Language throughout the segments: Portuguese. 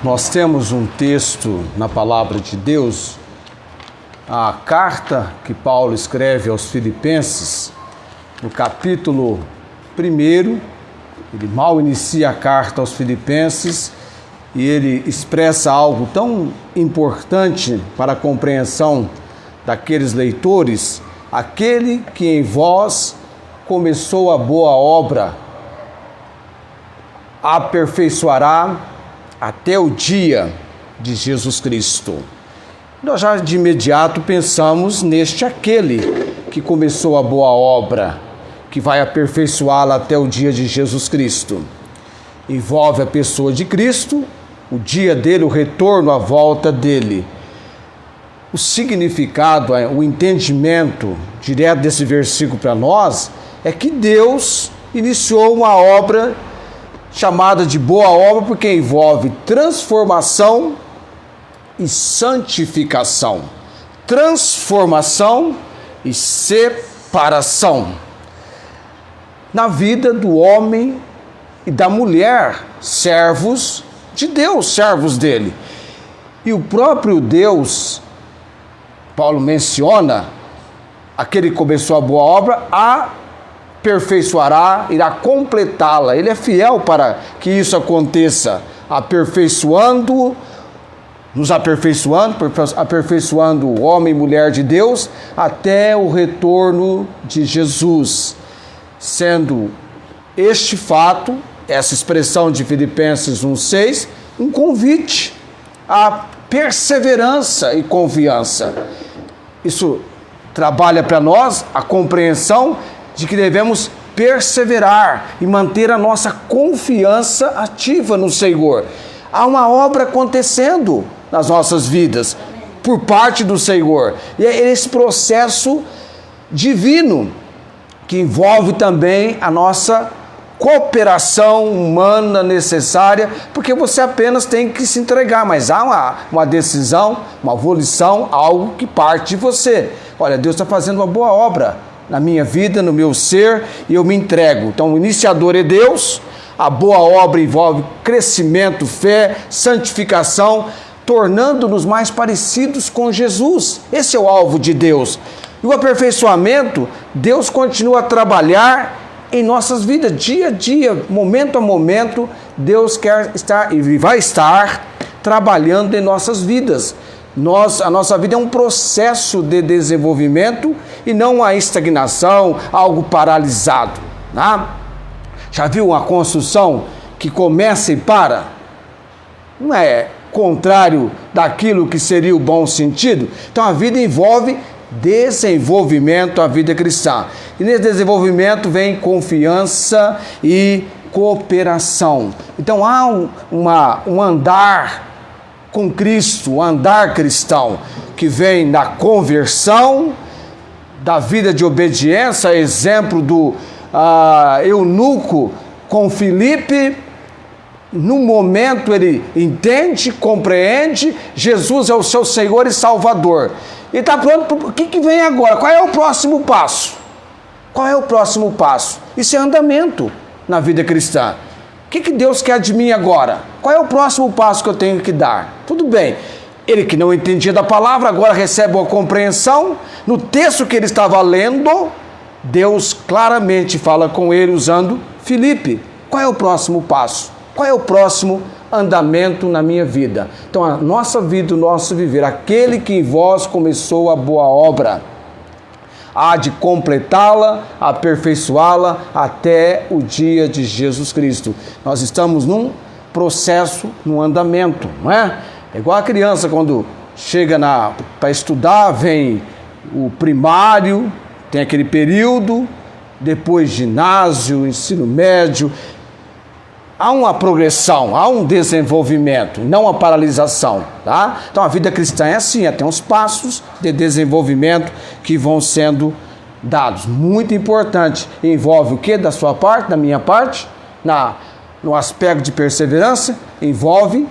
Nós temos um texto na palavra de Deus, a carta que Paulo escreve aos Filipenses, no capítulo 1, ele mal inicia a carta aos Filipenses e ele expressa algo tão importante para a compreensão daqueles leitores: aquele que em vós começou a boa obra, aperfeiçoará até o dia de Jesus Cristo. Nós já de imediato pensamos neste aquele que começou a boa obra, que vai aperfeiçoá-la até o dia de Jesus Cristo. Envolve a pessoa de Cristo, o dia dele, o retorno, a volta dele. O significado, o entendimento direto desse versículo para nós é que Deus iniciou uma obra chamada de boa obra, porque envolve transformação e santificação. Transformação e separação na vida do homem e da mulher, servos de Deus, servos dele. E o próprio Deus, Paulo menciona, aquele que começou a boa obra, aperfeiçoará, irá completá-la. Ele é fiel para que isso aconteça, nos aperfeiçoando o homem e mulher de Deus até o retorno de Jesus. Sendo este fato, essa expressão de Filipenses 1,6, um convite à perseverança e confiança. Isso trabalha para nós a compreensão de que devemos perseverar e manter a nossa confiança ativa no Senhor. Há uma obra acontecendo nas nossas vidas por parte do Senhor. E é esse processo divino que envolve também a nossa cooperação humana necessária, porque você apenas tem que se entregar, mas há uma decisão, uma volição, algo que parte de você. Olha, Deus está fazendo uma boa obra na minha vida, no meu ser, e eu me entrego. Então, o iniciador é Deus, a boa obra envolve crescimento, fé, santificação, tornando-nos mais parecidos com Jesus. Esse é o alvo de Deus. E o aperfeiçoamento, Deus continua a trabalhar em nossas vidas, dia a dia, momento a momento. Deus quer estar e vai estar trabalhando em nossas vidas. A nossa vida é um processo de desenvolvimento e não uma estagnação, algo paralisado. Né? Já viu uma construção que começa e para? Não é contrário daquilo que seria o bom sentido? Então a vida envolve desenvolvimento, a vida cristã. E nesse desenvolvimento vem confiança e cooperação. Então há um andar com Cristo, um andar cristão, que vem da conversão, da vida de obediência, exemplo do eunuco com Filipe. No momento ele entende, compreende, Jesus é o seu Senhor e Salvador. Ele está pronto. O que vem agora? Qual é o próximo passo? Qual é o próximo passo? Isso é andamento na vida cristã. O que Deus quer de mim agora? Qual é o próximo passo que eu tenho que dar? Tudo bem. Ele que não entendia da palavra, agora recebe uma compreensão. No texto que ele estava lendo, Deus claramente fala com ele usando Filipe. Qual é o próximo passo? Qual é o próximo andamento na minha vida? Então, a nossa vida, o nosso viver, aquele que em vós começou a boa obra, há de completá-la, aperfeiçoá-la até o dia de Jesus Cristo. Nós estamos num processo, num andamento, não é? É igual a criança quando chega para estudar, vem o primário, tem aquele período, depois ginásio, ensino médio. Há uma progressão, há um desenvolvimento, não a paralisação, tá? Então a vida cristã é assim, tem uns passos de desenvolvimento que vão sendo dados. Muito importante. Envolve o que da sua parte, da minha parte? No aspecto de perseverança, envolve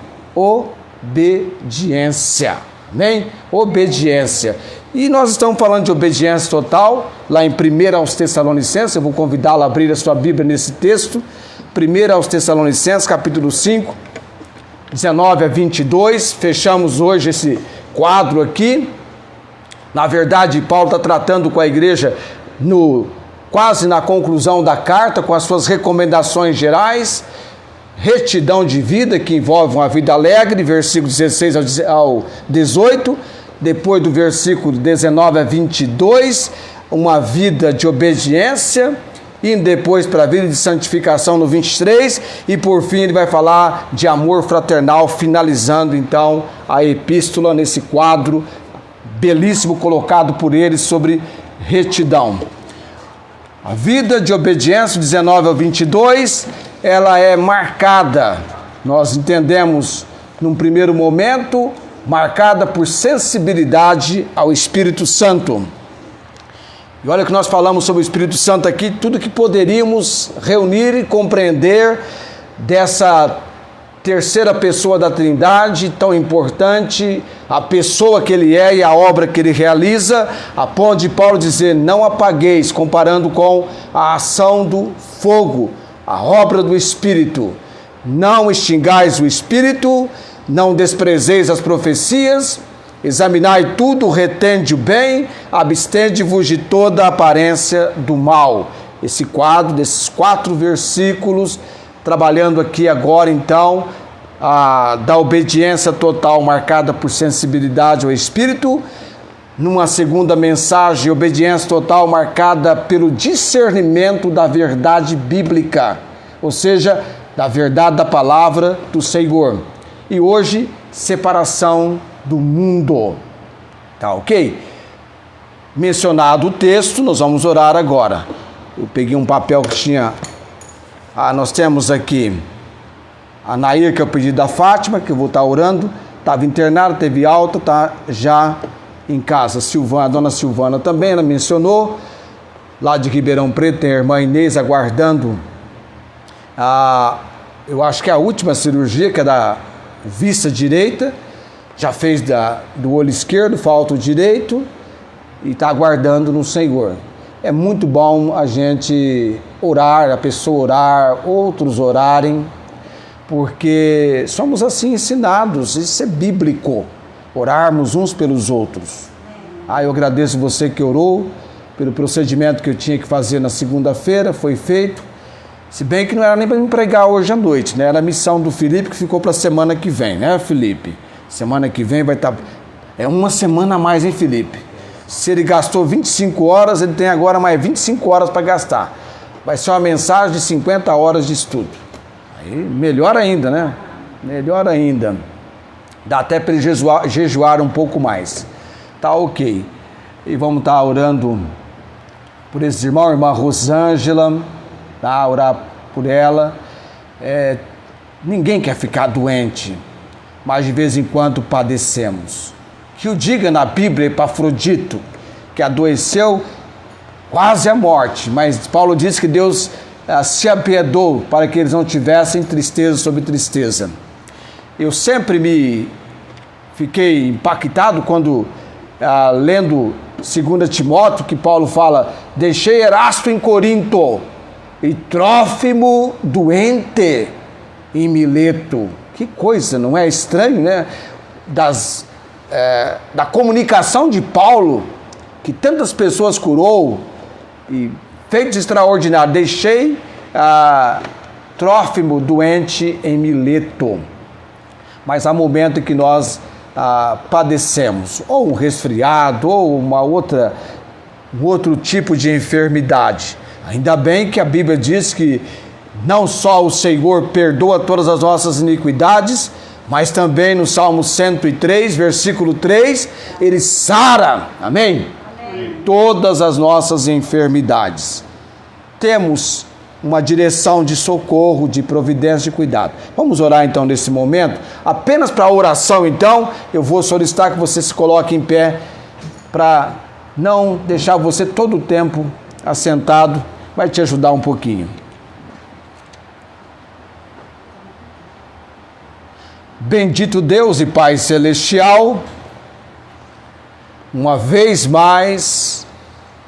obediência. Amém? Obediência. E nós estamos falando de obediência total, lá em 1 aos Tessalonicenses. Eu vou convidá-lo a abrir a sua Bíblia nesse texto. 1 aos Tessalonicenses, capítulo 5, 19 a 22, fechamos hoje esse quadro aqui. Na verdade, Paulo está tratando com a igreja quase na conclusão da carta, com as suas recomendações gerais, retidão de vida, que envolve uma vida alegre, versículo 16 ao 18, depois do versículo 19 a 22, uma vida de obediência, indo depois para a vida de santificação no 23, e por fim ele vai falar de amor fraternal, finalizando então a epístola nesse quadro belíssimo colocado por ele sobre retidão. A vida de obediência, 19 ao 22, ela é marcada, nós entendemos num primeiro momento, marcada por sensibilidade ao Espírito Santo. E olha que nós falamos sobre o Espírito Santo aqui, tudo que poderíamos reunir e compreender dessa terceira pessoa da Trindade, tão importante, a pessoa que ele é e a obra que ele realiza, a ponto de Paulo dizer, não apagueis, comparando com a ação do fogo, a obra do Espírito. Não extingais o Espírito, não desprezeis as profecias, examinai tudo, retende o bem, abstende-vos de toda aparência do mal. Esse quadro, desses 4 versículos, trabalhando aqui agora então, da obediência total marcada por sensibilidade ao Espírito, numa segunda mensagem, obediência total marcada pelo discernimento da verdade bíblica, ou seja, da verdade da palavra do Senhor. E hoje, separação do mundo. Tá ok? Mencionado o texto, nós vamos orar agora. Eu peguei um papel que tinha... nós temos aqui a Nair, que é o pedido da Fátima, que eu vou estar orando. Estava internada, teve alta, está já em casa. A dona Silvana também, ela mencionou. Lá de Ribeirão Preto tem a irmã Inês aguardando eu acho que é a última cirurgia, que é da vista direita. Já fez do olho esquerdo, falta o direito, e está aguardando no Senhor. É muito bom a gente orar, a pessoa orar, outros orarem, porque somos assim ensinados, isso é bíblico, orarmos uns pelos outros. Eu agradeço você que orou pelo procedimento que eu tinha que fazer na segunda-feira, foi feito, se bem que não era nem para me pregar hoje à noite, né? Era a missão do Felipe que ficou para a semana que vem, né, Felipe? Semana que vem vai estar... É uma semana a mais, hein, Felipe? Se ele gastou 25 horas, ele tem agora mais 25 horas para gastar. Vai ser uma mensagem de 50 horas de estudo. Aí, melhor ainda, né? Melhor ainda. Dá até para ele jejuar um pouco mais. Tá ok. E vamos estar orando por esses irmãos, irmã Rosângela, tá? Orar por ela. Ninguém quer ficar doente, mas de vez em quando padecemos. Que o diga na Bíblia Epafrodito, que adoeceu quase à morte, mas Paulo diz que Deus se apiedou para que eles não tivessem tristeza sobre tristeza. Eu sempre fiquei impactado quando, lendo 2 Timóteo, que Paulo fala, deixei Erasto em Corinto e Trófimo doente em Mileto. Que coisa, não é estranho, né? Da comunicação de Paulo, que tantas pessoas curou e feitos extraordinários. Deixei Trófimo doente em Mileto. Mas há momento em que nós padecemos, ou um resfriado, ou um outro tipo de enfermidade. Ainda bem que a Bíblia diz que não só o Senhor perdoa todas as nossas iniquidades, mas também no Salmo 103, versículo 3, Ele sara, amém? Amém. Todas as nossas enfermidades. Temos uma direção de socorro, de providência, de cuidado. Vamos orar então nesse momento. Apenas para a oração então, eu vou solicitar que você se coloque em pé para não deixar você todo o tempo assentado, vai te ajudar um pouquinho. Bendito Deus e Pai Celestial, uma vez mais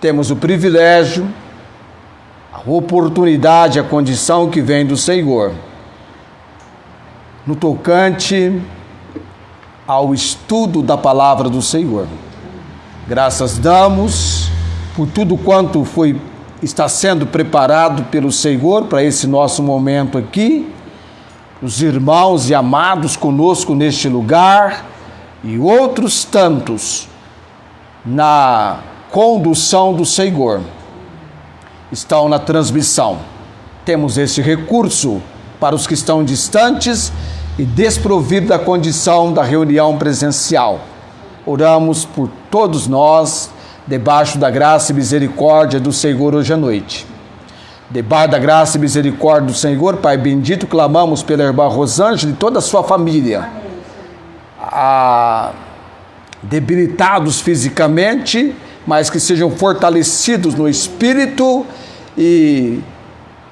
temos o privilégio, a oportunidade, a condição que vem do Senhor no tocante ao estudo da palavra do Senhor. Graças damos por tudo quanto está sendo preparado pelo Senhor para esse nosso momento aqui, os irmãos e amados conosco neste lugar e outros tantos na condução do Senhor estão na transmissão. Temos esse recurso para os que estão distantes e desprovidos da condição da reunião presencial. Oramos por todos nós, debaixo da graça e misericórdia do Senhor hoje à noite. Debaixo da graça e misericórdia do Senhor, Pai bendito, clamamos pela irmã Rosângela e toda a sua família, debilitados fisicamente, mas que sejam fortalecidos no espírito e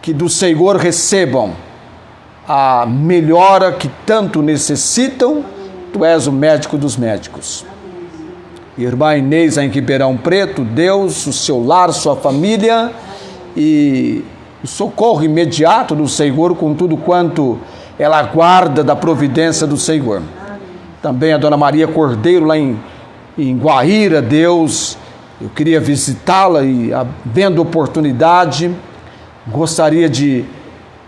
que do Senhor recebam a melhora que tanto necessitam. Tu és o médico dos médicos. Irmã Inês, em Ribeirão Preto, Deus, o seu lar, sua família e o socorro imediato do Senhor com tudo quanto ela aguarda da providência do Senhor. Também a Dona Maria Cordeiro, lá em Guaíra, Deus, eu queria visitá-la e, havendo oportunidade, gostaria de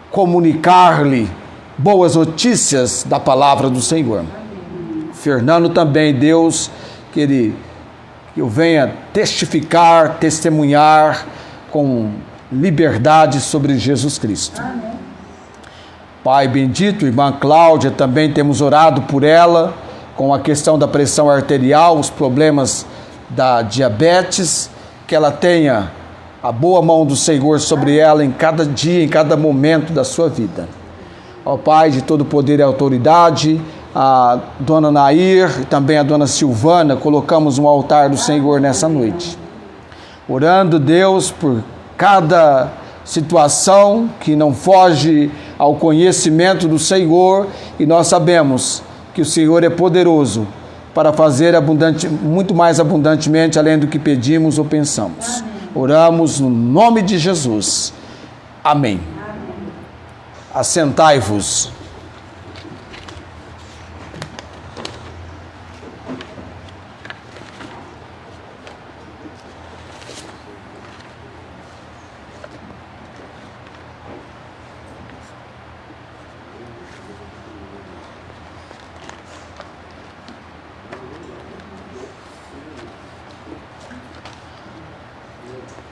comunicar-lhe boas notícias da palavra do Senhor. Fernando também, Deus, que eu venha testificar, testemunhar com liberdade sobre Jesus Cristo. Amém. Pai bendito, irmã Cláudia, também temos orado por ela com a questão da pressão arterial, os problemas da diabetes, que ela tenha a boa mão do Senhor sobre ela em cada dia, em cada momento da sua vida. Ó Pai de todo poder e autoridade, a Dona Nair e também a Dona Silvana, colocamos um altar do Senhor nessa noite. Orando, Deus, por cada situação que não foge ao conhecimento do Senhor, e nós sabemos que o Senhor é poderoso para fazer muito mais abundantemente além do que pedimos ou pensamos. Oramos no nome de Jesus. Amém. Assentai-vos.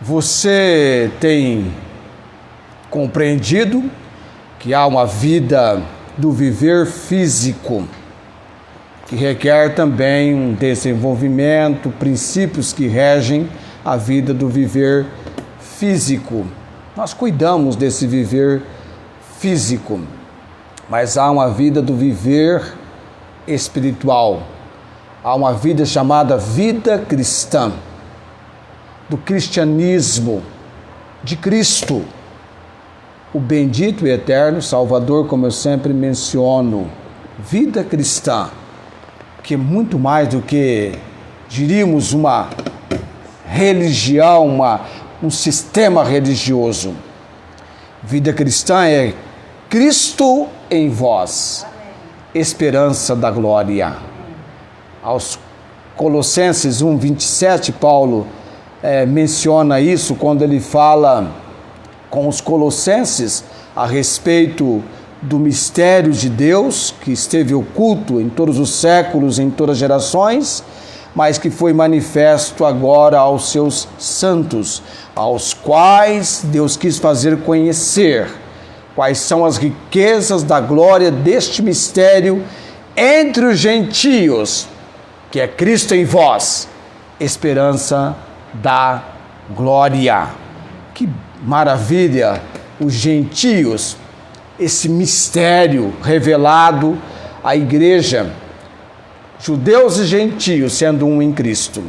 Você tem compreendido que há uma vida do viver físico, que requer também um desenvolvimento, princípios que regem a vida do viver físico. Nós cuidamos desse viver físico, mas há uma vida do viver espiritual. Há uma vida chamada vida cristã, do cristianismo, de Cristo, o bendito e eterno Salvador, como eu sempre menciono. Vida cristã, que é muito mais do que, diríamos, uma religião, um sistema religioso. Vida cristã é Cristo em vós, esperança da glória. Aos Colossenses 1:27, Paulo menciona isso quando ele fala com os colossenses a respeito do mistério de Deus que esteve oculto em todos os séculos, em todas as gerações, mas que foi manifesto agora aos seus santos, aos quais Deus quis fazer conhecer quais são as riquezas da glória deste mistério entre os gentios, que é Cristo em vós, esperança da glória. Que maravilha, os gentios, esse mistério revelado à igreja, judeus e gentios sendo um em Cristo.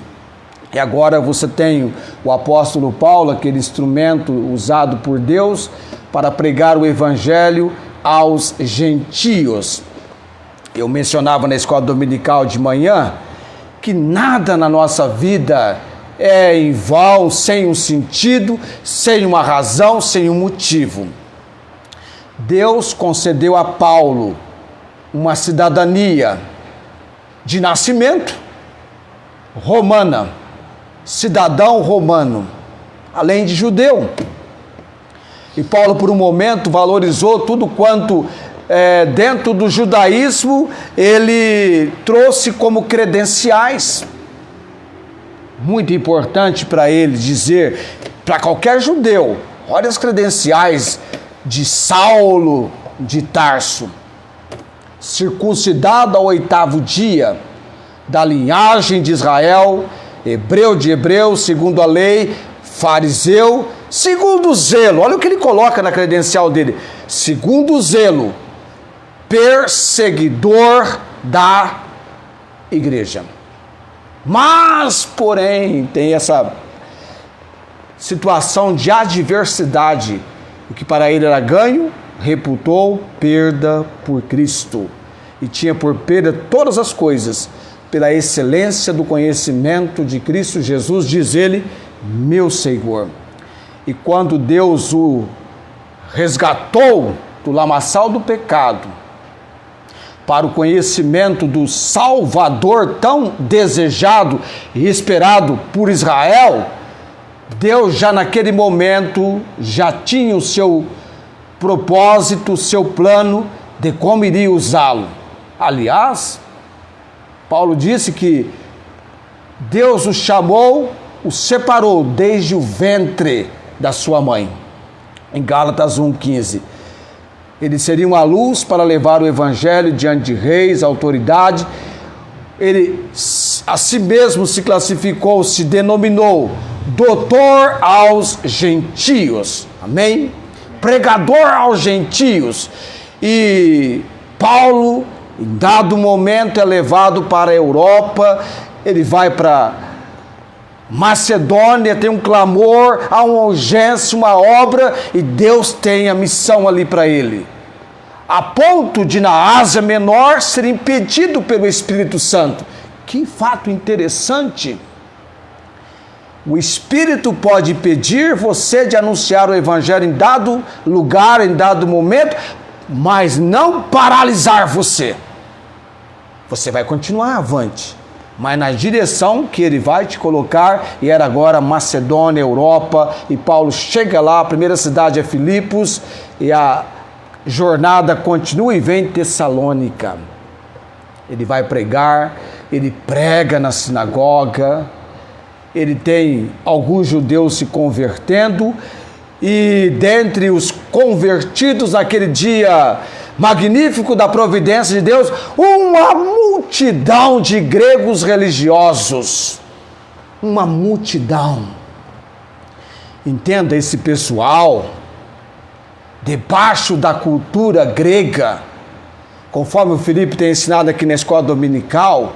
E agora você tem o apóstolo Paulo, aquele instrumento usado por Deus para pregar o evangelho aos gentios. Eu mencionava na escola dominical de manhã que nada na nossa vida é em vão, sem um sentido, sem uma razão, sem um motivo. Deus concedeu a Paulo uma cidadania de nascimento romana, cidadão romano, além de judeu. E Paulo, por um momento, valorizou tudo quanto dentro do judaísmo ele trouxe como credenciais. Muito importante para ele dizer, para qualquer judeu, olha as credenciais de Saulo de Tarso. Circuncidado ao 8º dia, da linhagem de Israel, hebreu de hebreus, segundo a lei, fariseu, segundo o zelo. Olha o que ele coloca na credencial dele. Segundo o zelo, perseguidor da igreja. Mas, porém, tem essa situação de adversidade. O que para ele era ganho, reputou perda por Cristo. E tinha por perda todas as coisas, pela excelência do conhecimento de Cristo Jesus, diz ele, meu Senhor. E quando Deus o resgatou do lamaçal do pecado, para o conhecimento do Salvador tão desejado e esperado por Israel, Deus já naquele momento já tinha o seu propósito, o seu plano de como iria usá-lo. Aliás, Paulo disse que Deus o chamou, o separou desde o ventre da sua mãe. Em Gálatas 1,15. Ele seria uma luz para levar o evangelho diante de reis, autoridade. Ele a si mesmo se classificou, se denominou doutor aos gentios. Amém? Pregador aos gentios. E Paulo, em dado momento, é levado para a Europa. Ele vai para Macedônia, tem um clamor, há uma urgência, uma obra, e Deus tem a missão ali para ele. A ponto de, na Ásia Menor, ser impedido pelo Espírito Santo. Que fato interessante! O Espírito pode impedir você de anunciar o Evangelho em dado lugar, em dado momento, mas não paralisar você. Você vai continuar avante, mas na direção que ele vai te colocar, e era agora Macedônia, Europa, e Paulo chega lá, a primeira cidade é Filipos, e a jornada continua e vem Tessalônica. Ele vai pregar, ele prega na sinagoga, ele tem alguns judeus se convertendo, e dentre os convertidos naquele dia magnífico da providência de Deus, uma multidão de gregos religiosos. Uma multidão. Entenda, esse pessoal, debaixo da cultura grega, conforme o Felipe tem ensinado aqui na escola dominical,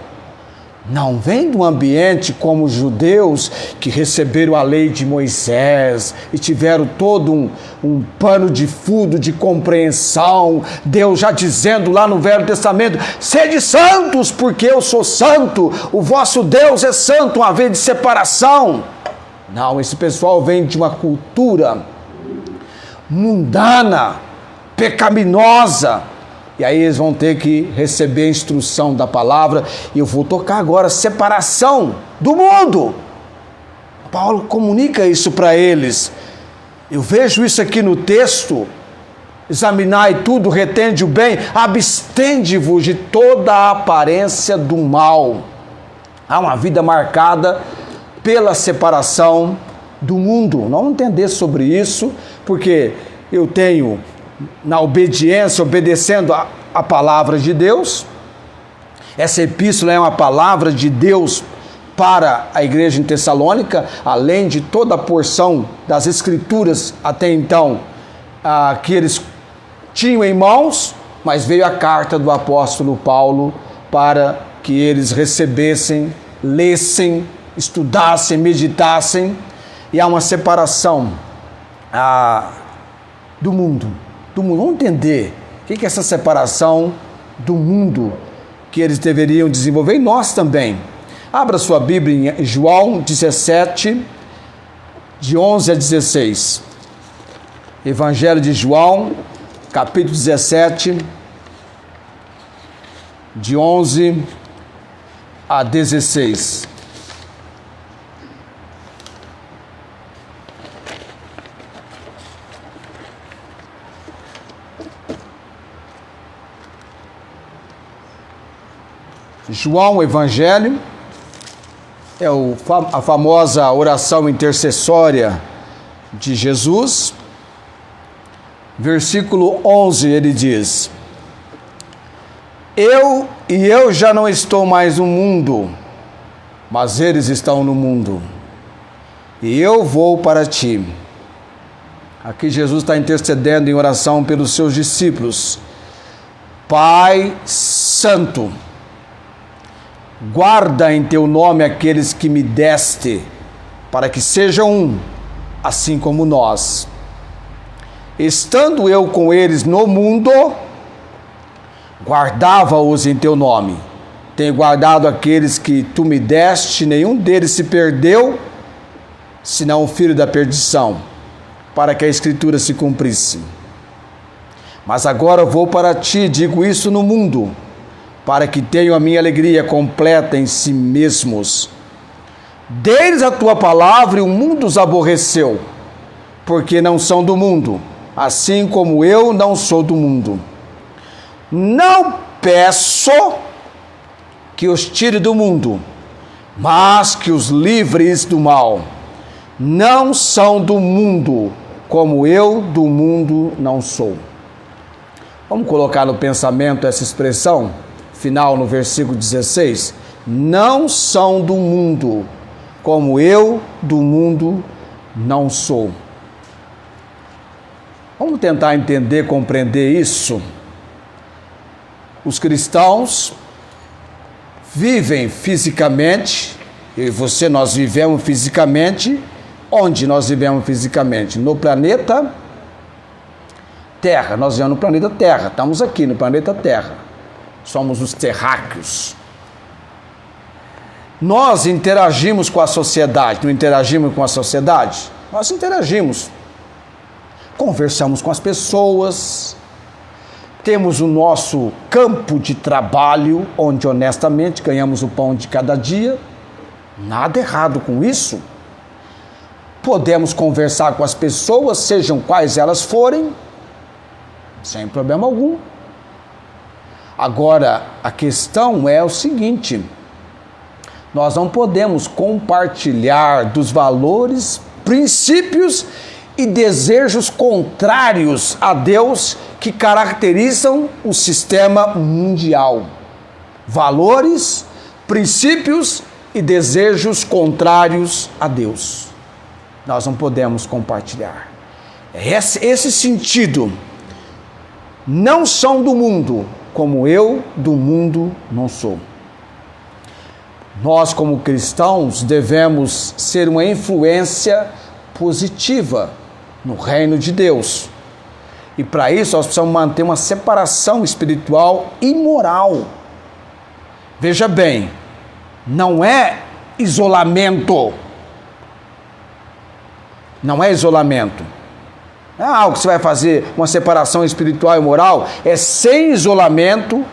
não vem do ambiente como os judeus que receberam a lei de Moisés e tiveram todo um pano de fundo de compreensão, Deus já dizendo lá no Velho Testamento, sede santos porque eu sou santo, o vosso Deus é santo, uma vez de separação. Não, esse pessoal vem de uma cultura mundana, pecaminosa, e aí eles vão ter que receber a instrução da palavra. E eu vou tocar agora separação do mundo. Paulo comunica isso para eles. Eu vejo isso aqui no texto. Examinai tudo, retende o bem, abstende-vos de toda a aparência do mal. Há uma vida marcada pela separação do mundo. Não vamos entender sobre isso, porque eu tenho, na obediência, obedecendo a palavra de Deus. Essa epístola é uma palavra de Deus para a igreja em Tessalônica, além de toda a porção das escrituras até então que eles tinham em mãos, mas veio a carta do apóstolo Paulo para que eles recebessem, lessem, estudassem, meditassem, e há uma separação do mundo. Vamos entender o que é essa separação do mundo que eles deveriam desenvolver, e nós também. Abra sua Bíblia em João 17, de 11 a 16. Evangelho de João, capítulo 17, de 11 a 16. João, Evangelho, é a famosa oração intercessória de Jesus. Versículo 11, ele diz: Eu já não estou mais no mundo, mas eles estão no mundo, e eu vou para ti. Aqui Jesus está intercedendo em oração pelos seus discípulos. Pai Santo, guarda em teu nome aqueles que me deste, para que sejam um, assim como nós. Estando eu com eles no mundo, guardava-os em teu nome. Tenho guardado aqueles que tu me deste, nenhum deles se perdeu, senão o filho da perdição, para que a Escritura se cumprisse. Mas agora vou para ti, digo isso no mundo, para que tenham a minha alegria completa em si mesmos. Deles a tua palavra e o mundo os aborreceu, porque não são do mundo, assim como eu não sou do mundo. Não peço que os tire do mundo, mas que os livres do mal. Não são do mundo, como eu do mundo não sou. Vamos colocar no pensamento essa expressão final no versículo 16. Não são do mundo, como eu do mundo não sou. Vamos tentar entender, compreender isso. Os cristãos vivem fisicamente, eu e você, nós vivemos fisicamente. Onde nós vivemos fisicamente? No planeta Terra. Nós vivemos no planeta Terra, estamos aqui no planeta Terra. Somos os terráqueos. Nós interagimos com a sociedade, não interagimos com a sociedade? Nós interagimos. Conversamos com as pessoas, temos o nosso campo de trabalho, onde honestamente ganhamos o pão de cada dia. Nada errado com isso. Podemos conversar com as pessoas, sejam quais elas forem, sem problema algum. Agora, a questão é o seguinte: nós não podemos compartilhar dos valores, princípios e desejos contrários a Deus que caracterizam o sistema mundial. Valores, princípios e desejos contrários a Deus. Nós não podemos compartilhar. Esse sentido. Não são do mundo, como eu do mundo não sou. Nós, como cristãos, devemos ser uma influência positiva no reino de Deus. E para isso nós precisamos manter uma separação espiritual e moral. Veja bem, não é isolamento. Não é isolamento. Não é algo que você vai fazer uma separação espiritual e moral. É sem isolamento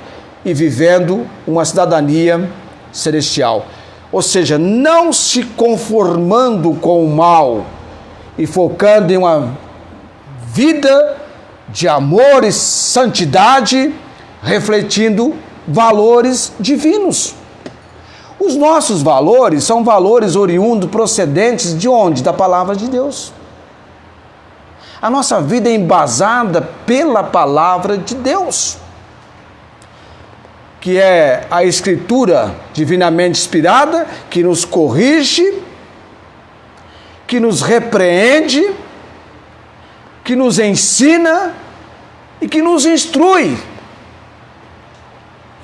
e vivendo uma cidadania celestial. Ou seja, não se conformando com o mal e focando em uma vida de amor e santidade, refletindo valores divinos. Os nossos valores são valores oriundos, procedentes de onde? Da palavra de Deus. A nossa vida é embasada pela palavra de Deus, que é a Escritura divinamente inspirada, que nos corrige, que nos repreende, que nos ensina e que nos instrui.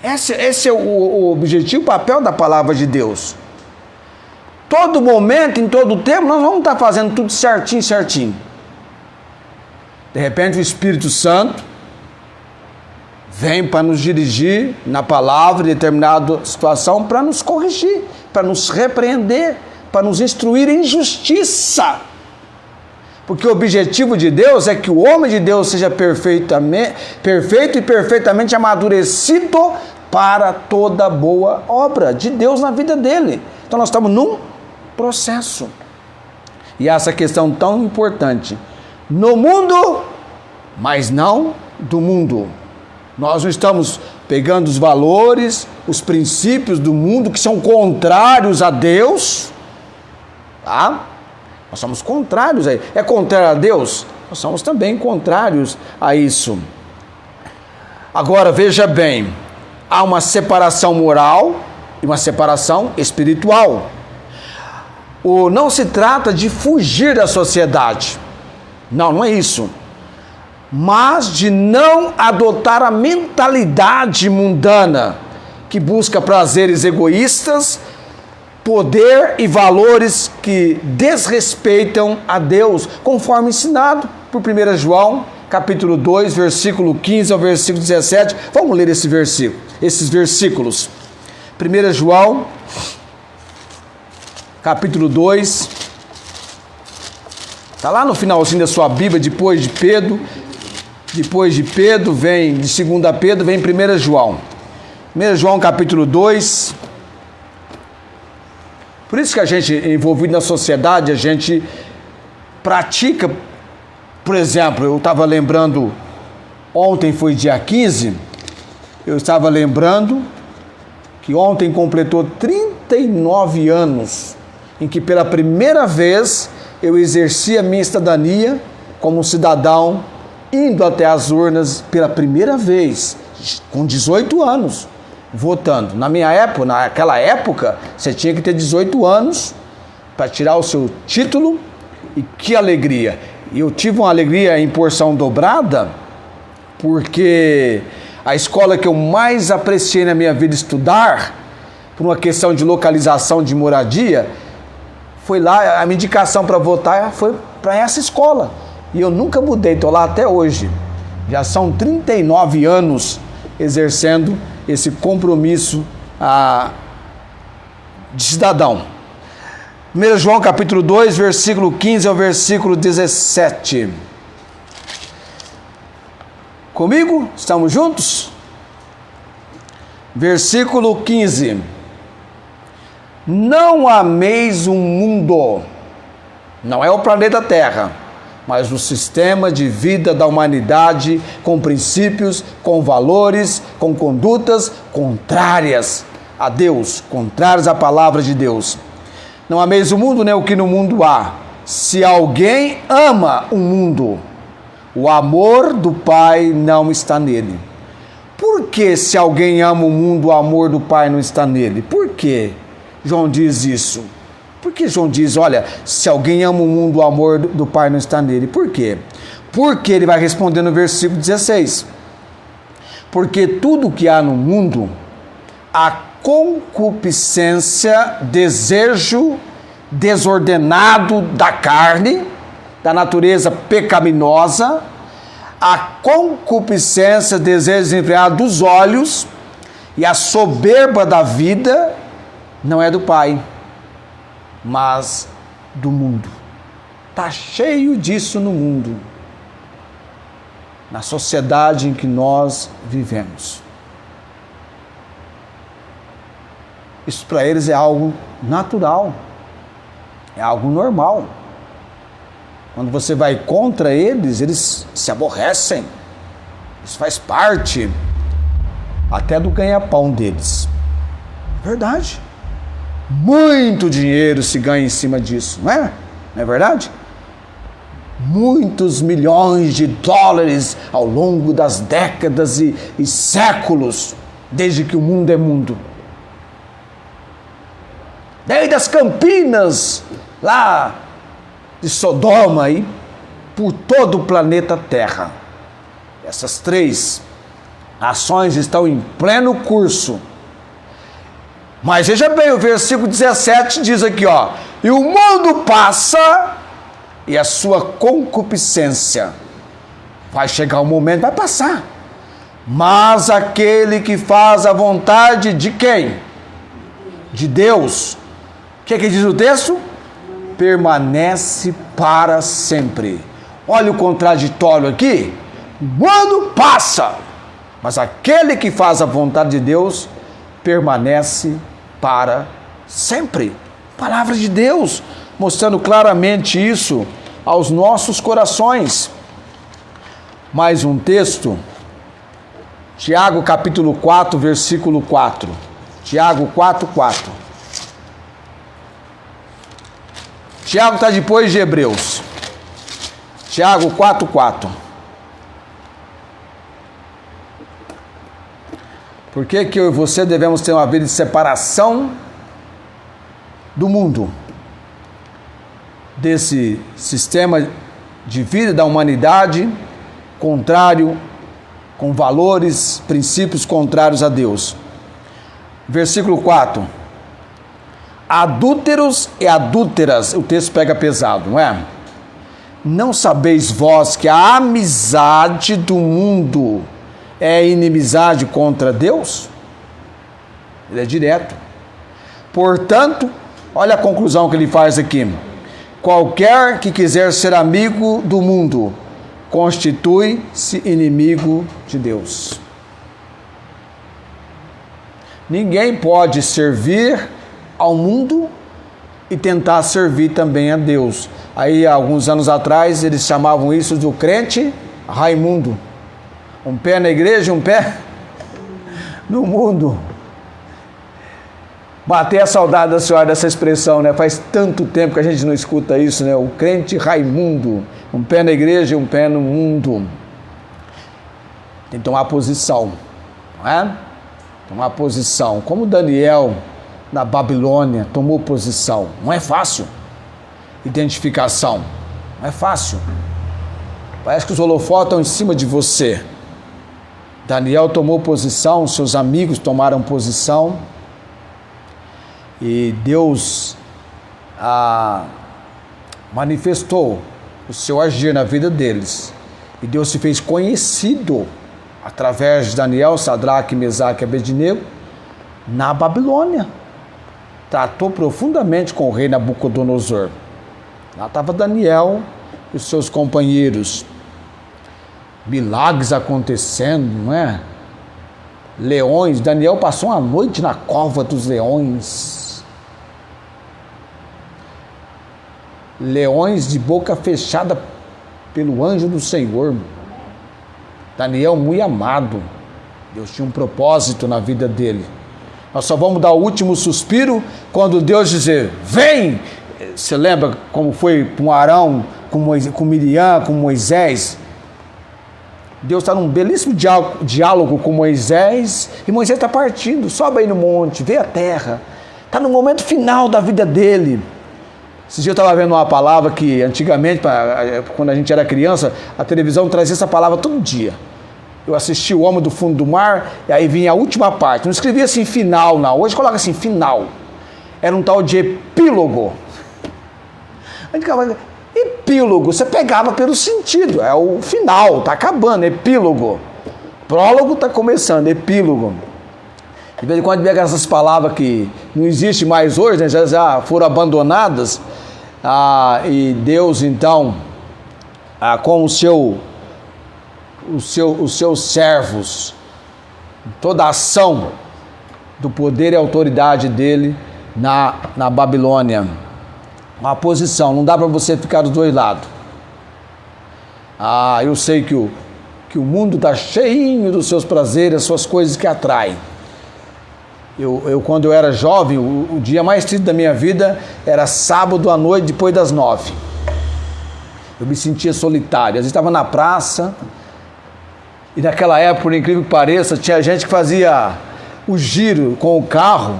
Esse é o objetivo, o papel da palavra de Deus. Todo momento, em todo tempo, nós vamos estar fazendo tudo certinho. De repente o Espírito Santo vem para nos dirigir na palavra em determinada situação, para nos corrigir, para nos repreender, para nos instruir em justiça. Porque o objetivo de Deus é que o homem de Deus seja perfeito e perfeitamente amadurecido, para toda boa obra de Deus na vida dele. Então nós estamos num processo. E essa questão tão importante. No mundo, mas não do mundo. Nós não estamos pegando os valores, os princípios do mundo que são contrários a Deus, tá? Nós somos contrários a ele. É contrário a Deus? Nós somos também contrários a isso. Agora, veja bem, há uma separação moral e uma separação espiritual. Não se trata de fugir da sociedade. Não é isso. Mas de não adotar a mentalidade mundana que busca prazeres egoístas, poder e valores que desrespeitam a Deus, conforme ensinado por 1 João, capítulo 2, versículo 15 ao versículo 17. Vamos ler esses versículos. 1 João, capítulo 2, está lá no finalzinho da sua Bíblia, depois de Pedro vem, de 2 Pedro, vem 1 João. 1 João, capítulo 2. Por isso que a gente, envolvido na sociedade, a gente pratica, por exemplo, eu estava lembrando, ontem foi dia 15, eu estava lembrando que ontem completou 39 anos, em que pela primeira vez eu exerci a minha cidadania como cidadão, indo até as urnas pela primeira vez, com 18 anos, votando. Naquela época, você tinha que ter 18 anos para tirar o seu título, e que alegria! E eu tive uma alegria em porção dobrada, porque a escola que eu mais apreciei na minha vida estudar, por uma questão de localização de moradia, foi lá, a minha indicação para votar foi para essa escola. E eu nunca mudei, estou lá até hoje. Já são 39 anos exercendo esse compromisso de cidadão. 1 João capítulo 2, versículo 15 ao versículo 17. Comigo? Estamos juntos? Versículo 15. Não ameis o mundo, não é o planeta Terra, mas o sistema de vida da humanidade, com princípios, com valores, com condutas contrárias a Deus, contrárias à palavra de Deus. Não ameis o mundo, nem o que no mundo há. Se alguém ama o mundo, o amor do Pai não está nele. Por que se alguém ama o mundo, o amor do Pai não está nele? Por quê? João diz isso. Por que João diz, olha, se alguém ama o mundo, o amor do Pai não está nele? Por quê? Porque ele vai responder no versículo 16. Porque tudo que há no mundo, a concupiscência, desejo desordenado da carne, da natureza pecaminosa, a concupiscência, desejo desenfreado dos olhos e a soberba da vida não é do Pai, mas do mundo. Está cheio disso no mundo, na sociedade em que nós vivemos. Isso para eles é algo natural, é algo normal. Quando você vai contra eles, eles se aborrecem. Isso faz parte até do ganha-pão deles. Verdade. Muito dinheiro se ganha em cima disso, não é? Não é verdade? Muitos milhões de dólares ao longo das décadas e séculos, desde que o mundo é mundo. Desde as Campinas, lá de Sodoma e por todo o planeta Terra. Essas três ações estão em pleno curso. Mas veja bem, o versículo 17 diz aqui, ó, e o mundo passa e a sua concupiscência. Vai chegar um momento, vai passar. Mas aquele que faz a vontade de quem? De Deus. O que diz o texto? Permanece para sempre. Olha o contraditório aqui. O mundo passa Mas aquele que faz a vontade de Deus permanece para sempre. Palavra de Deus, mostrando claramente isso aos nossos corações. Mais um texto, Tiago capítulo 4, versículo 4. Tiago 4, 4. Tiago está depois de Hebreus. Tiago 4, 4. Por que eu e você devemos ter uma vida de separação do mundo? Desse sistema de vida da humanidade contrário, com valores, princípios contrários a Deus. Versículo 4. Adúlteros e adúlteras, o texto pega pesado, não é? Não sabeis vós que a amizade do mundo é inimizade contra Deus? Ele é direto. Portanto, olha a conclusão que ele faz aqui. Qualquer que quiser ser amigo do mundo, constitui-se inimigo de Deus. Ninguém pode servir ao mundo e tentar servir também a Deus. Aí, alguns anos atrás, eles chamavam isso do crente Raimundo. Um pé na igreja, um pé no mundo. Batei a saudade da senhora dessa expressão, né? Faz tanto tempo que a gente não escuta isso, né? O crente Raimundo. Um pé na igreja e um pé no mundo. Tem que tomar posição, não é? Tomar posição. Como Daniel, na Babilônia, tomou posição. Não é fácil. Identificação. Não é fácil. Parece que os holofotes estão em cima de você. Daniel tomou posição, seus amigos tomaram posição. E Deus manifestou o seu agir na vida deles. E Deus se fez conhecido através de Daniel, Sadraque, Mesaque e Abednego na Babilônia. Tratou profundamente com o rei Nabucodonosor. Lá estava Daniel e os seus companheiros. Milagres acontecendo, não é? Leões, Daniel passou uma noite na cova dos leões. Leões de boca fechada pelo anjo do Senhor. Daniel muito amado. Deus tinha um propósito na vida dele. Nós só vamos dar o último suspiro quando Deus dizer, vem! Você lembra como foi com Arão, com Miriam, com Moisés? Deus está num belíssimo diálogo com Moisés, e Moisés está partindo, sobe aí no monte, vê a terra, está no momento final da vida dele. Esse dia eu estava vendo uma palavra que antigamente, quando a gente era criança, a televisão trazia essa palavra todo dia. Eu assisti O Homem do Fundo do Mar, e aí vinha a última parte, não escrevia assim final não, hoje coloca assim final, era um tal de epílogo. A gente ficava... Epílogo, você pegava pelo sentido, é o final, está acabando, epílogo. Prólogo está começando, epílogo. De vez em quando vem essas palavras que não existem mais hoje, né, já foram abandonadas, e Deus então, com os seus servos, toda a ação do poder e autoridade dele na Babilônia. Uma posição, não dá para você ficar dos dois lados. Eu sei que o mundo está cheinho dos seus prazeres, as suas coisas que atraem. Quando eu era jovem, o dia mais triste da minha vida era sábado à noite, depois das 9. Eu me sentia solitário. Às vezes estava na praça, e naquela época, por incrível que pareça, tinha gente que fazia o giro com o carro,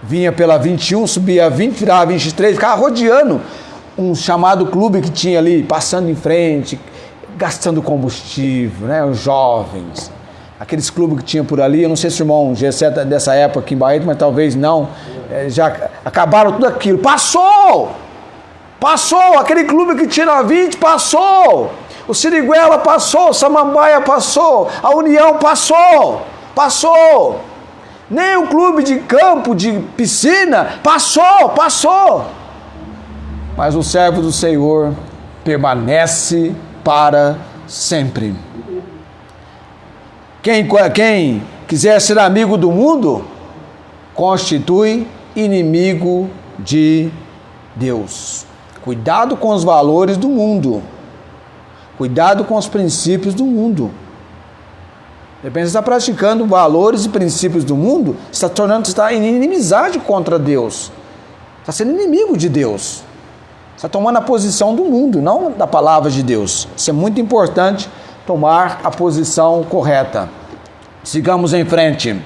vinha pela 21, subia a 20, virava a 23, ficava rodeando um chamado clube que tinha ali, passando em frente, gastando combustível, né? Os jovens, aqueles clubes que tinha por ali. Eu não sei se o irmão Gessé é dessa época aqui em Barreto, mas talvez não, já acabaram tudo aquilo. Passou, aquele clube que tinha na 20 passou, o Siriguela passou, o Samambaia passou, a União passou. Nem o clube de campo, de piscina, passou. Mas o servo do Senhor permanece para sempre. Quem quiser ser amigo do mundo, constitui inimigo de Deus. Cuidado com os valores do mundo. Cuidado com os princípios do mundo. De repente você está praticando valores e princípios do mundo, está em inimizade contra Deus. Está sendo inimigo de Deus. Está tomando a posição do mundo, não da palavra de Deus. Isso é muito importante, tomar a posição correta. Sigamos em frente.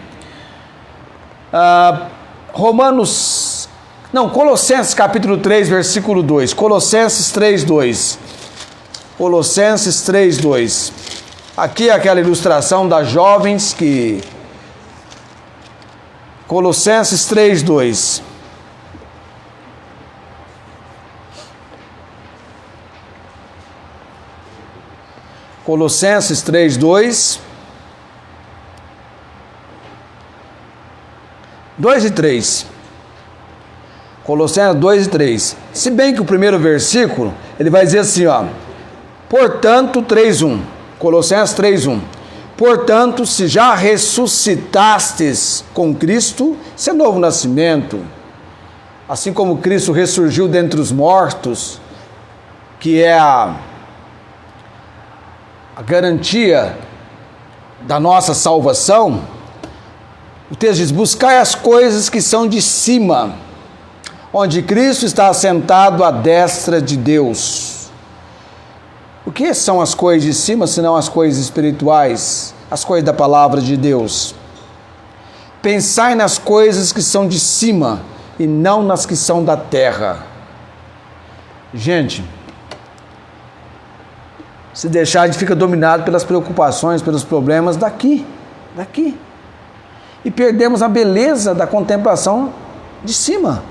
Colossenses capítulo 3, versículo 2. Colossenses 3, 2. Colossenses 3, 2. Aqui é aquela ilustração das jovens que... Colossenses 3, 2. Colossenses 3, 2. 2 e 3. Colossenses 2 e 3. Se bem que o primeiro versículo, ele vai dizer assim, ó. Portanto, 3:1. Colossenses 3:1. Portanto, se já ressuscitastes com Cristo, isso é novo nascimento. Assim como Cristo ressurgiu dentre os mortos, que é a garantia da nossa salvação, o texto diz, buscai as coisas que são de cima, onde Cristo está assentado à destra de Deus. O que são as coisas de cima, senão as coisas espirituais, as coisas da palavra de Deus? Pensai nas coisas que são de cima e não nas que são da terra. Gente, se deixar, a gente fica dominado pelas preocupações, pelos problemas daqui. E perdemos a beleza da contemplação de cima.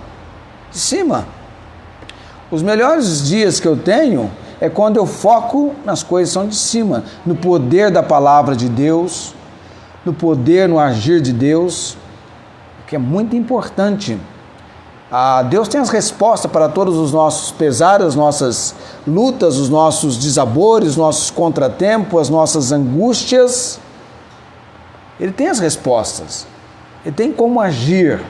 Os melhores dias que eu tenho é quando eu foco nas coisas que são de cima, no poder da palavra de Deus, no poder, no agir de Deus, que é muito importante. Deus tem as respostas para todos os nossos pesares, as nossas lutas, os nossos desabores, os nossos contratempos, as nossas angústias. Ele tem as respostas. Ele tem como agir.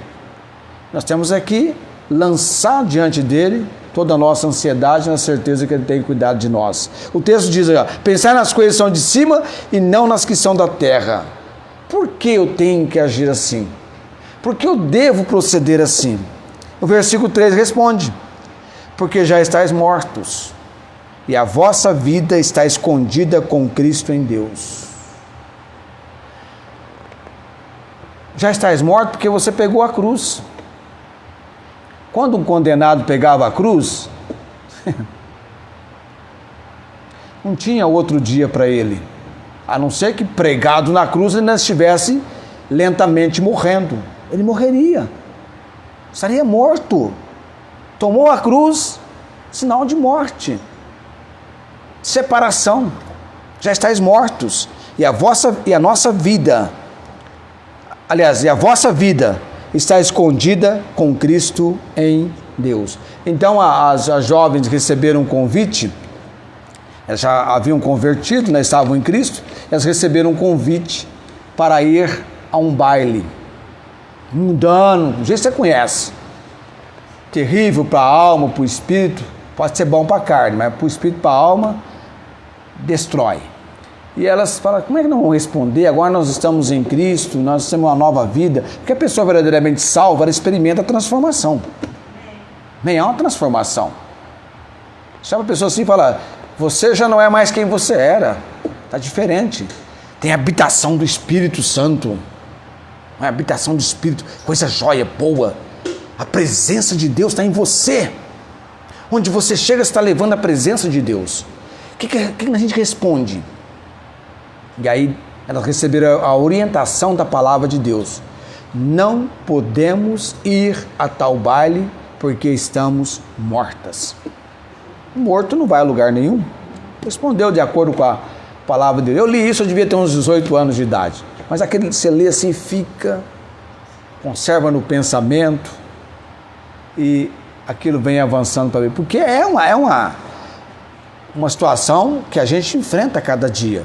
Nós temos aqui lançar diante dele toda a nossa ansiedade, na certeza que ele tem cuidado de nós. O texto diz, pensar nas coisas que são de cima e não nas que são da terra. Por que eu tenho que agir assim? Por que eu devo proceder assim? O versículo 3 responde, porque já estáis mortos, e a vossa vida está escondida com Cristo em Deus. Já estáis mortos porque você pegou a cruz. Quando um condenado pegava a cruz, não tinha outro dia para ele, a não ser que pregado na cruz ele não estivesse lentamente morrendo. Ele morreria. Estaria morto. Tomou a cruz, sinal de morte. Separação. Já estáis mortos. E a nossa vida, aliás, e a vossa vida está escondida com Cristo em Deus. Então as jovens receberam um convite, elas já haviam convertido, estavam em Cristo, elas receberam um convite para ir a um baile mundano, do jeito que você conhece, terrível para a alma, para o espírito, pode ser bom para a carne, mas para o espírito, para a alma, destrói. E elas falam, como é que não vão responder? Agora nós estamos em Cristo, nós temos uma nova vida. Porque a pessoa verdadeiramente salva, ela experimenta a transformação. Nem há uma transformação. Chama a pessoa assim e fala, você já não é mais quem você era. Está diferente. Tem a habitação do Espírito Santo. Uma habitação do Espírito, coisa jóia, boa. A presença de Deus está em você. Onde você chega, você está levando a presença de Deus. O que a gente responde? E aí elas receberam a orientação da palavra de Deus. Não podemos ir a tal baile porque estamos mortas. Morto não vai a lugar nenhum. Respondeu de acordo com a palavra de Deus. Eu li isso, eu devia ter uns 18 anos de idade. Mas aquele que você lê assim fica, conserva no pensamento e aquilo vem avançando para ver. Porque é uma situação que a gente enfrenta a cada dia.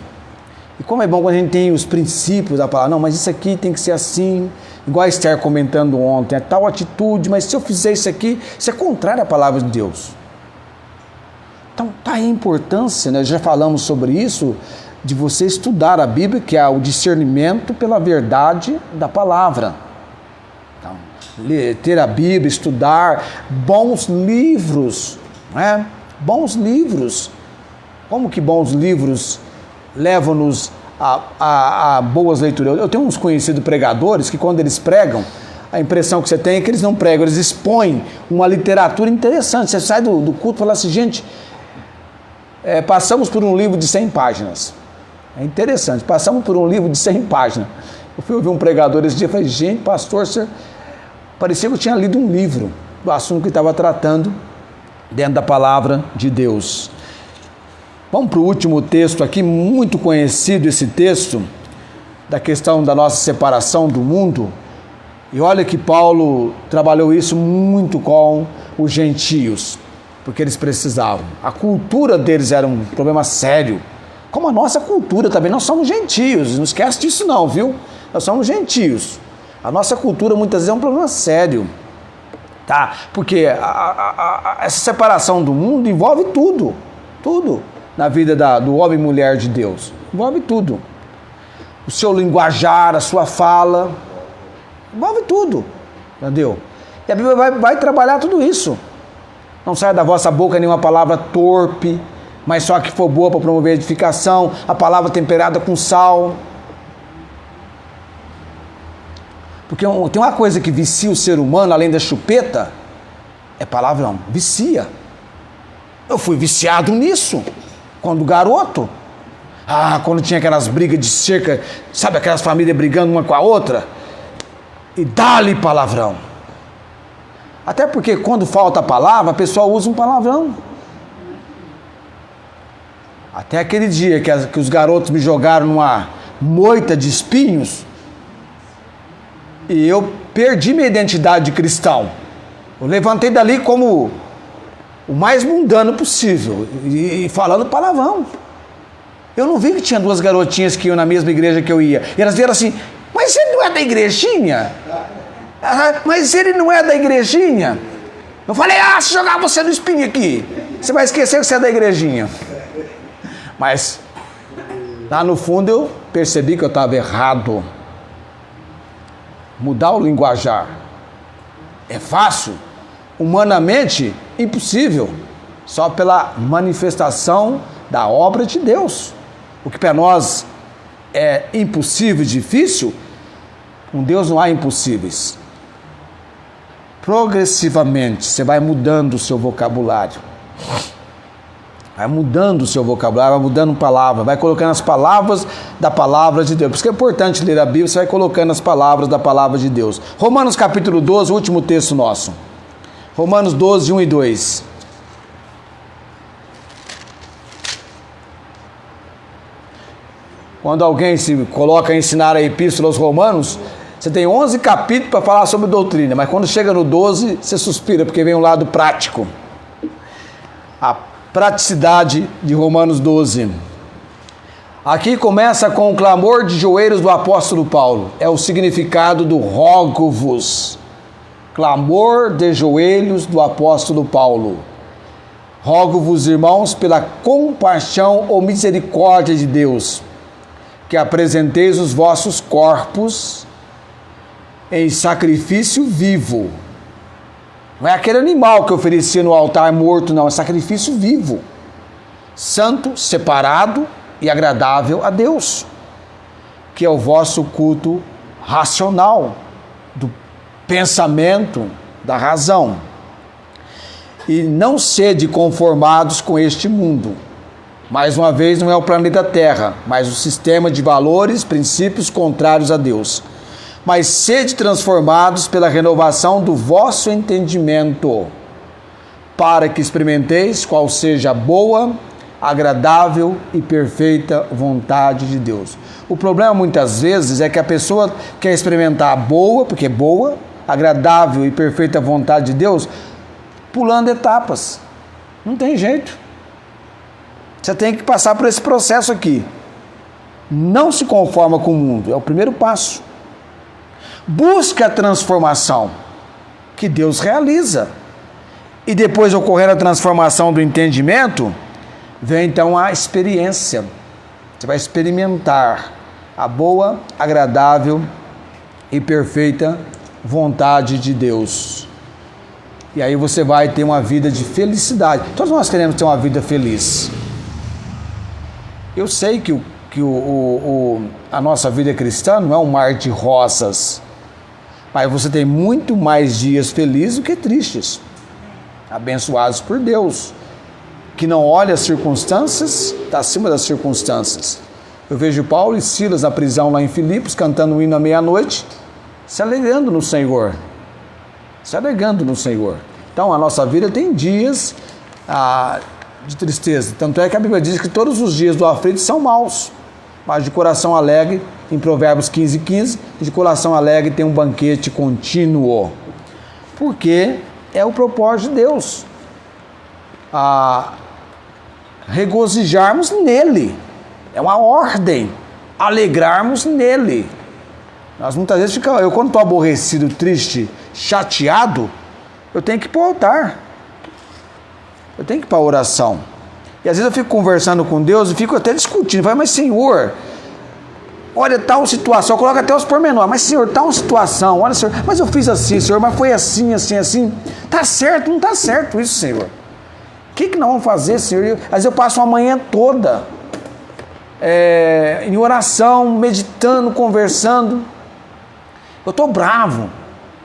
E como é bom quando a gente tem os princípios da palavra. Não, mas isso aqui tem que ser assim. Igual a Esther comentando ontem, é tal atitude, mas se eu fizer isso aqui, isso é contrário à palavra de Deus. Então, tá aí a importância, né? Já falamos sobre isso, de você estudar a Bíblia, que é o discernimento pela verdade da palavra. Então, ter a Bíblia, estudar bons livros, né? Bons livros. Como que bons livros levam-nos a boas leituras? Eu tenho uns conhecidos pregadores que quando eles pregam, a impressão que você tem é que eles não pregam, eles expõem uma literatura interessante. Você sai do culto e fala assim, gente, passamos por um livro de 100 páginas. É interessante, passamos por um livro de 100 páginas. Eu fui ouvir um pregador esse dia e falei, gente, pastor, parecia que eu tinha lido um livro do assunto que estava tratando dentro da palavra de Deus. Vamos para o último texto aqui, muito conhecido esse texto, da questão da nossa separação do mundo. E olha que Paulo trabalhou isso muito com os gentios, porque eles precisavam. A cultura deles era um problema sério, como a nossa cultura também. Nós somos gentios, não esquece disso não, viu? Nós somos gentios. A nossa cultura muitas vezes é um problema sério, tá? Porque essa separação do mundo envolve tudo, tudo. Na vida do homem e mulher de Deus. Envolve tudo. O seu linguajar, a sua fala, envolve tudo. Entendeu? E a Bíblia vai trabalhar tudo isso. Não saia da vossa boca nenhuma palavra torpe, mas só que for boa para promover a edificação, a palavra temperada com sal. Porque tem uma coisa que vicia o ser humano, além da chupeta, é palavrão. Vicia. Eu fui viciado nisso. Quando garoto, quando tinha aquelas brigas de cerca, sabe, aquelas famílias brigando uma com a outra, e dá-lhe palavrão. Até porque quando falta a palavra, a pessoa usa um palavrão. Até aquele dia que os garotos me jogaram numa moita de espinhos, e eu perdi minha identidade de cristão. Eu levantei dali como o mais mundano possível, e falando palavrão. Eu não vi que tinha duas garotinhas que iam na mesma igreja que eu ia. E elas vieram assim, mas ele não é da igrejinha? Mas ele não é da igrejinha? Eu falei, se jogar você no espinho aqui, você vai esquecer que você é da igrejinha. Mas lá no fundo eu percebi que eu estava errado. Mudar o linguajar é fácil? Humanamente, impossível, só pela manifestação da obra de Deus. O que para nós é impossível e difícil, com Deus não há impossíveis. Progressivamente, você vai mudando o seu vocabulário. Vai mudando o seu vocabulário, vai mudando palavras, vai colocando as palavras da palavra de Deus. Por isso que é importante ler a Bíblia, você vai colocando as palavras da palavra de Deus. Romanos capítulo 12, o último texto nosso. Romanos 12, 1 e 2. Quando alguém se coloca a ensinar a epístola aos romanos, você tem 11 capítulos para falar sobre doutrina, mas quando chega no 12, você suspira, porque vem um lado prático. A praticidade de Romanos 12. Aqui começa com o clamor de joelhos do apóstolo Paulo. É o significado do rogo-vos. Clamor de joelhos do apóstolo Paulo. Rogo-vos, irmãos, pela compaixão ou misericórdia de Deus, que apresenteis os vossos corpos em sacrifício vivo. Não é aquele animal que oferecia no altar morto, não. É sacrifício vivo, santo, separado e agradável a Deus, que é o vosso culto racional, do pensamento, da razão. E não sede conformados com este mundo. Mais uma vez, não é o planeta Terra, mas o sistema de valores, princípios contrários a Deus. Mas sede transformados pela renovação do vosso entendimento, para que experimenteis qual seja a boa, agradável e perfeita vontade de Deus. O problema muitas vezes é que a pessoa quer experimentar a boa, porque é boa, agradável e perfeita vontade de Deus, pulando etapas. Não tem jeito. Você tem que passar por esse processo aqui. Não se conforma com o mundo, é o primeiro passo. Busca a transformação que Deus realiza. E depois de ocorrer a transformação do entendimento, vem então a experiência. Você vai experimentar a boa, agradável e perfeita vontade de Deus. E aí você vai ter uma vida de felicidade. Todos nós queremos ter uma vida feliz. Eu sei que a nossa vida cristã não é um mar de rosas, mas você tem muito mais dias felizes do que tristes, abençoados por Deus, que não olha as circunstâncias, está acima das circunstâncias. Eu vejo Paulo e Silas na prisão lá em Filipos, cantando um hino à meia-noite, se alegrando no Senhor. Se alegrando no Senhor. Então a nossa vida tem dias de tristeza. Tanto é que a Bíblia diz que todos os dias do aflito são maus. Mas de coração alegre, em Provérbios 15:15, de coração alegre tem um banquete contínuo. Porque é o propósito de Deus. Regozijarmos nele. É uma ordem. Alegrarmos nele. Nós muitas vezes ficamos... Eu quando estou aborrecido, triste, chateado, eu tenho que ir para o altar. Eu tenho que ir para a oração. E às vezes eu fico conversando com Deus e fico até discutindo. Falo, mas Senhor, olha tal situação, eu coloco até os pormenores. Mas Senhor, tal situação, olha Senhor, mas eu fiz assim, Senhor, mas foi assim, assim, assim. Tá certo, não está certo isso, Senhor. O que nós vamos fazer, Senhor? Às vezes eu passo uma manhã toda em oração, meditando, conversando. Eu estou bravo.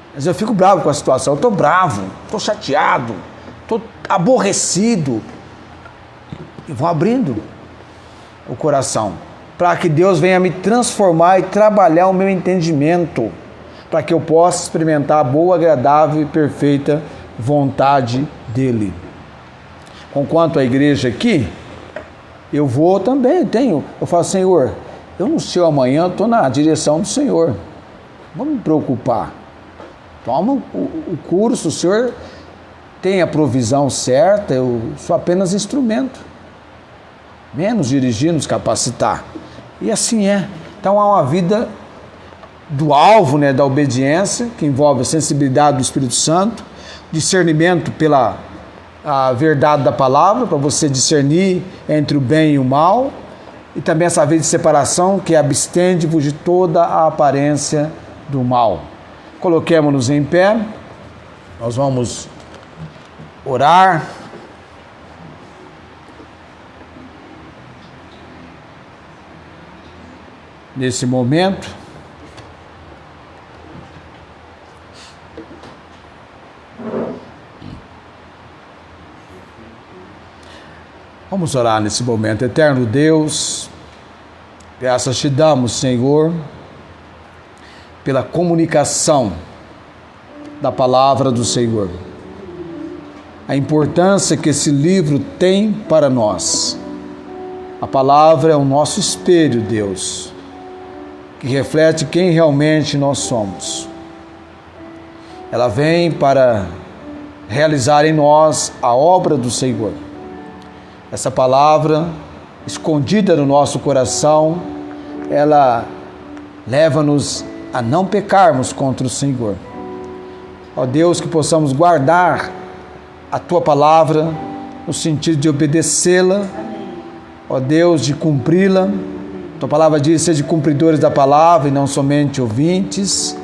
Às vezes eu fico bravo com a situação. Eu estou bravo, estou chateado, estou aborrecido. E vou abrindo o coração para que Deus venha me transformar e trabalhar o meu entendimento, para que eu possa experimentar a boa, agradável e perfeita vontade dEle. Conquanto a igreja aqui, eu vou também, eu falo, Senhor, eu não sei amanhã, eu estou na direção do Senhor, vamos me preocupar, toma o curso, o Senhor tem a provisão certa, eu sou apenas instrumento, menos dirigir, nos capacitar, e assim é. Então há uma vida do alvo, da obediência, que envolve a sensibilidade do Espírito Santo, discernimento pela a verdade da palavra, para você discernir entre o bem e o mal, e também essa vida de separação, que abstende-vos de toda a aparência do mal. Coloquemo-nos em pé, nós vamos orar. Nesse momento, vamos orar nesse momento. Eterno Deus, graças te damos, Senhor, pela comunicação da palavra do Senhor. A importância que esse livro tem para nós. A palavra é o nosso espelho, Deus, que reflete quem realmente nós somos. Ela vem para realizar em nós a obra do Senhor. Essa palavra, escondida no nosso coração, ela leva-nos a não pecarmos contra o Senhor. Ó Deus, que possamos guardar a Tua palavra no sentido de obedecê-la, ó Deus, de cumpri-la. Tua palavra diz, sede cumpridores da palavra e não somente ouvintes,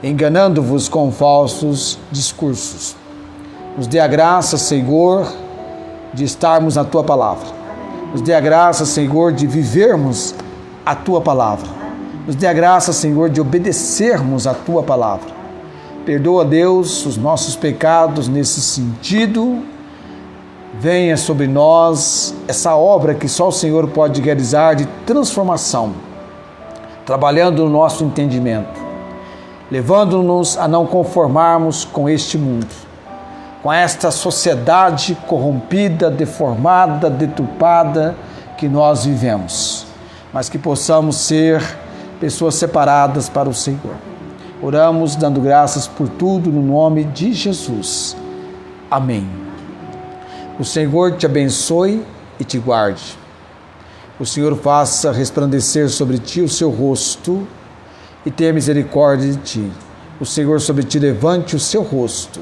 enganando-vos com falsos discursos. Nos dê a graça, Senhor, de estarmos na Tua palavra. Nos dê a graça, Senhor, de vivermos a Tua palavra. Nos dê a graça, Senhor, de obedecermos a Tua palavra. Perdoa, Deus, os nossos pecados nesse sentido. Venha sobre nós essa obra que só o Senhor pode realizar de transformação, trabalhando no nosso entendimento, levando-nos a não conformarmos com este mundo, com esta sociedade corrompida, deformada, deturpada que nós vivemos, mas que possamos ser pessoas separadas para o Senhor. Oramos dando graças por tudo no nome de Jesus. Amém. O Senhor te abençoe e te guarde. O Senhor faça resplandecer sobre ti o seu rosto e tenha misericórdia de ti. O Senhor sobre ti levante o seu rosto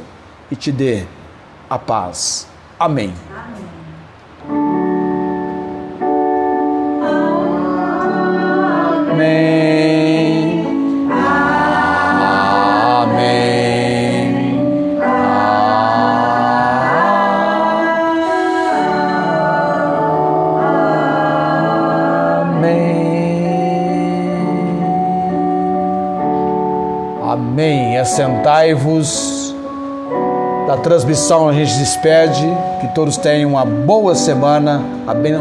e te dê a paz. Amém. Amém. Amém. Amém. Assentai-vos. Da transmissão a gente despede. Que todos tenham uma boa semana,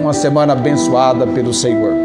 uma semana abençoada pelo Senhor.